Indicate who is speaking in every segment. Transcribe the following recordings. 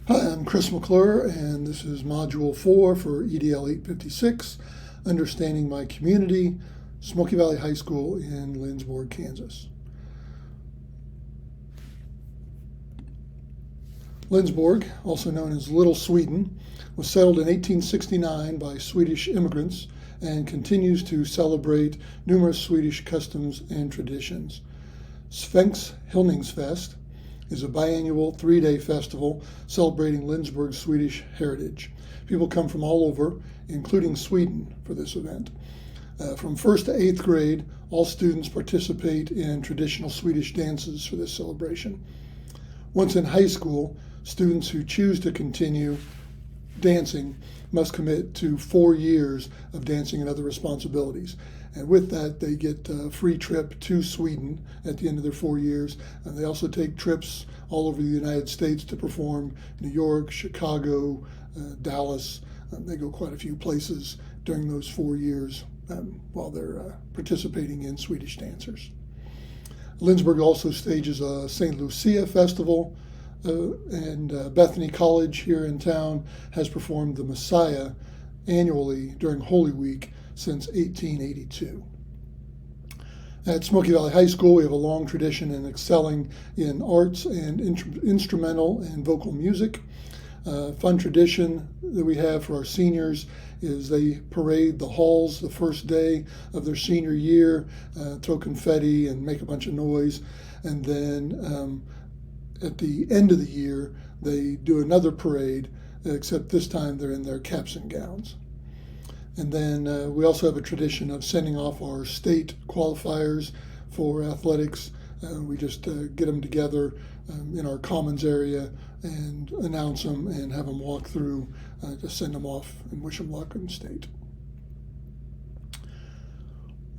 Speaker 1: Hi, I'm Chris McClure, and this is Module 4 for EDL 856, Understanding My Community, Smoky Valley High School in Lindsborg, Kansas. Lindsborg, also known as Little Sweden, was settled in 1869 by Swedish immigrants and continues to celebrate numerous Swedish customs and traditions. Svensk Hyllningsfest is a biannual 3-day festival celebrating Lindsborg's Swedish heritage. People come from all over, including Sweden, for this event. From 1st to 8th grade, all students participate in traditional Swedish dances for this celebration. Once in high school, students who choose to continue dancing must commit to 4 years of dancing and other responsibilities. And with that, they get a free trip to Sweden at the end of their 4 years. And they also take trips all over the United States to perform New York, Chicago, Dallas. They go quite a few places during those 4 years while they're participating in Swedish dancers. Lindsborg also stages a St. Lucia festival, and Bethany College here in town has performed the Messiah annually during Holy Week since 1882. At Smoky Valley High School, we have a long tradition in excelling in arts and instrumental and vocal music. Fun tradition that we have for our seniors is they parade the halls the first day of their senior year, throw confetti and make a bunch of noise, and then at the end of the year they do another parade, except this time they're in their caps and gowns. And then we also have a tradition of sending off our state qualifiers for athletics. We just get them together in our commons area and announce them and have them walk through to send them off and wish them luck in state.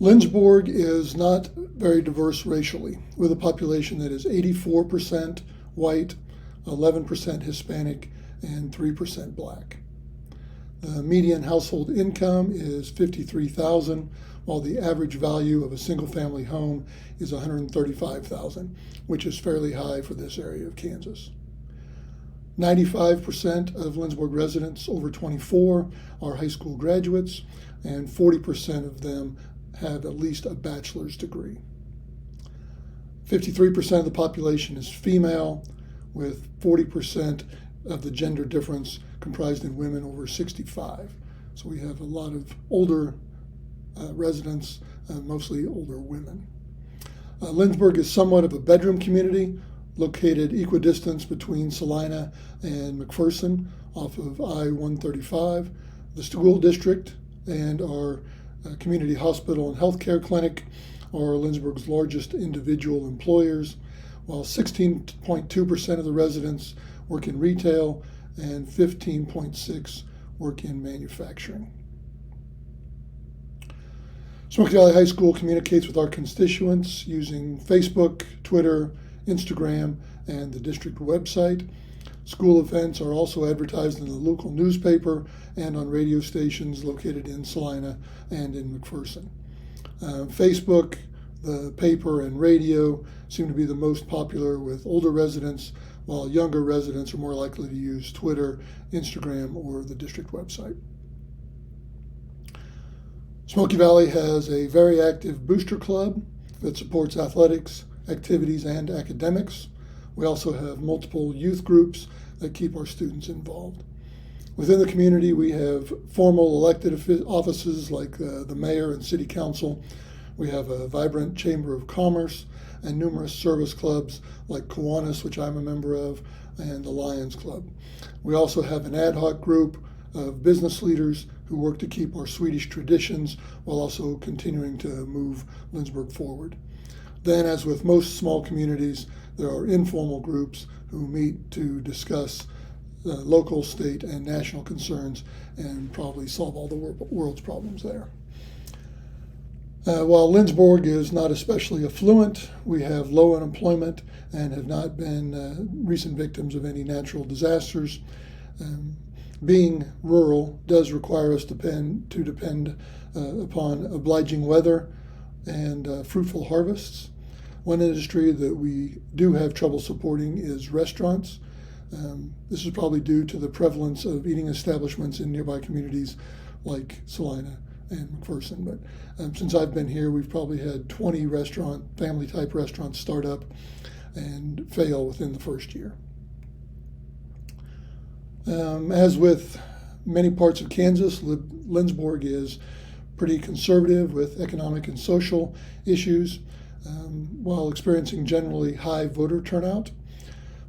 Speaker 1: Lindsborg is not very diverse racially, with a population that is 84% white, 11% Hispanic, and 3% black. The median household income is $53,000, while the average value of a single-family home is $135,000, which is fairly high for this area of Kansas. 95% of Lindsborg residents over 24 are high school graduates, and 40% of them have at least a bachelor's degree. 53% of the population is female, with 40% of the gender difference comprised in women over 65. So we have a lot of older residents, mostly older women. Lindsborg is somewhat of a bedroom community, located equidistant between Salina and McPherson off of I-135. The school district and our community hospital and healthcare clinic are Lindsborg's largest individual employers, while 16.2% of the residents work in retail and 15.6% work in manufacturing. Smoky Valley High School communicates with our constituents using Facebook, Twitter, Instagram, and the district website. School events are also advertised in the local newspaper and on radio stations located in Salina and in McPherson. Facebook, the paper, and radio seem to be the most popular with older residents, while younger residents are more likely to use Twitter, Instagram, or the district website. Smoky Valley has a very active booster club that supports athletics, activities, and academics. We also have multiple youth groups that keep our students involved. Within the community, we have formal elected offices like the mayor and city council. We have a vibrant chamber of commerce and numerous service clubs like Kiwanis, which I'm a member of, and the Lions Club. We also have an ad hoc group of business leaders who work to keep our Swedish traditions while also continuing to move Lindsborg forward. Then, as with most small communities, there are informal groups who meet to discuss local, state, and national concerns and probably solve all the world's problems there. While Lindsborg is not especially affluent, we have low unemployment and have not been recent victims of any natural disasters. Being rural does require us to depend upon obliging weather and fruitful harvests. One industry that we do have trouble supporting is restaurants. This is probably due to the prevalence of eating establishments in nearby communities like Salina and McPherson. But since I've been here, we've probably had 20 family-type restaurants start up and fail within the first year. As with many parts of Kansas, Lindsborg is pretty conservative with economic and social issues, while experiencing generally high voter turnout.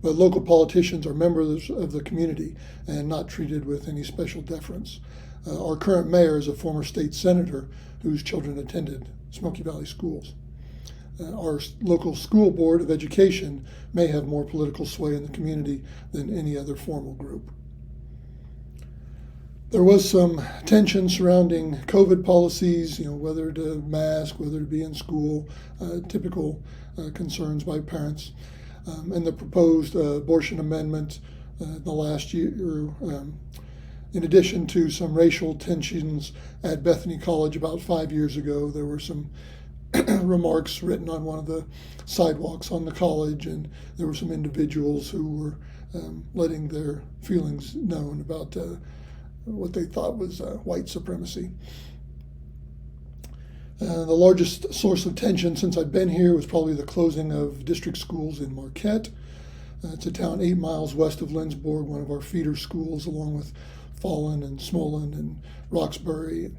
Speaker 1: But local politicians are members of the community and not treated with any special deference. Our current mayor is a former state senator whose children attended Smoky Valley schools. Our local school board of education may have more political sway in the community than any other formal group. There was some tension surrounding COVID policies, whether to mask, whether to be in school, typical concerns by parents. And the proposed abortion amendment in the last year, in addition to some racial tensions at Bethany College about 5 years ago, there were some remarks written on one of the sidewalks on the college, and there were some individuals who were letting their feelings known about what they thought was white supremacy. The largest source of tension since I've been here was probably the closing of district schools in Marquette. It's a town 8 miles west of Lindsborg, one of our feeder schools, along with Fallon and Smolin and Roxbury, and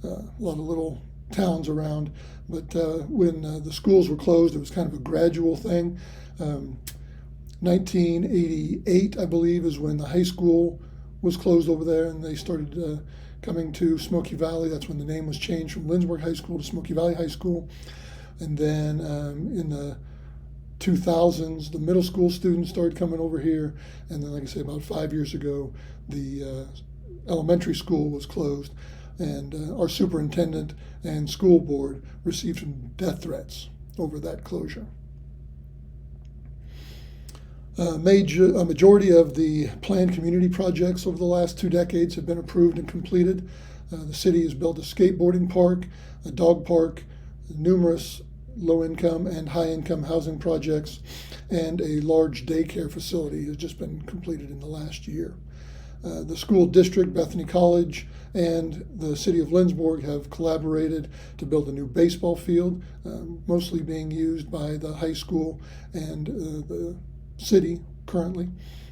Speaker 1: a lot of little towns around. But when the schools were closed, it was kind of a gradual thing. 1988, I believe, is when the high school was closed over there, and they started coming to Smoky Valley. That's when the name was changed from Lindsborg High School to Smoky Valley High School. And then in the 2000s, the middle school students started coming over here. And then, like I say, about 5 years ago, the elementary school was closed. And our superintendent and school board received some death threats over that closure. A majority of the planned community projects over the last 2 decades have been approved and completed. The city has built a skateboarding park, a dog park, numerous low-income and high-income housing projects, and a large daycare facility has just been completed in the last year. The school district, Bethany College, and the city of Lindsborg have collaborated to build a new baseball field, mostly being used by the high school and the city currently.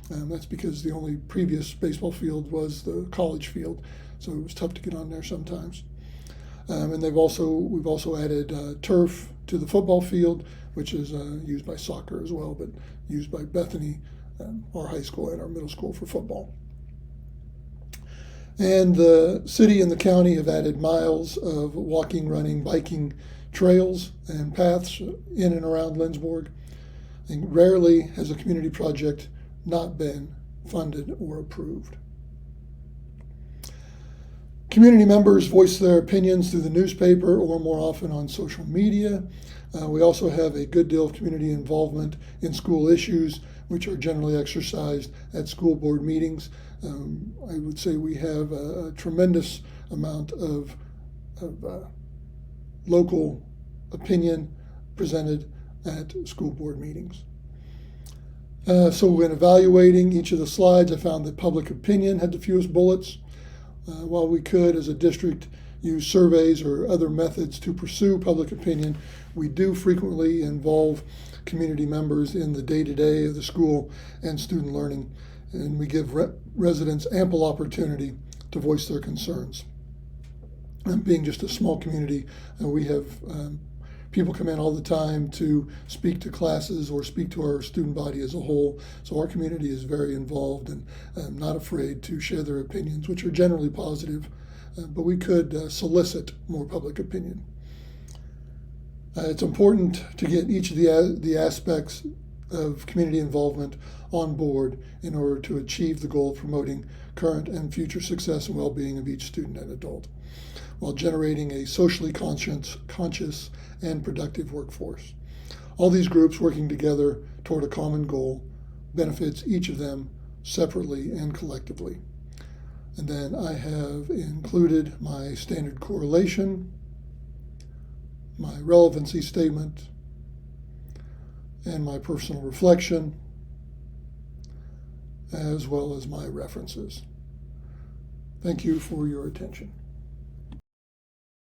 Speaker 1: That's because the only previous baseball field was the college field, so it was tough to get on there sometimes. And we've also added turf to the football field, which is used by soccer as well, but used by Bethany, our high school and our middle school for football. And the city and the county have added miles of walking, running, biking trails and paths in and around Lindsborg. And rarely has a community project not been funded or approved. Community members voice their opinions through the newspaper or more often on social media. We also have a good deal of community involvement in school issues, which are generally exercised at school board meetings. I would say we have a tremendous amount of local opinion presented at school board meetings. So when evaluating each of the slides, I found that public opinion had the fewest bullets. While we could, as a district, use surveys or other methods to pursue public opinion, we do frequently involve community members in the day-to-day of the school and student learning, and we give residents ample opportunity to voice their concerns. And being just a small community, we have people come in all the time to speak to classes or speak to our student body as a whole. So our community is very involved and not afraid to share their opinions, which are generally positive, but we could solicit more public opinion. It's important to get each of the aspects of community involvement on board in order to achieve the goal of promoting current and future success and well-being of each student and adult, while generating a socially conscious and productive workforce. All these groups working together toward a common goal benefits each of them separately and collectively. And then I have included my standard correlation, my relevancy statement, and my personal reflection. as well as my references. Thank you for your attention.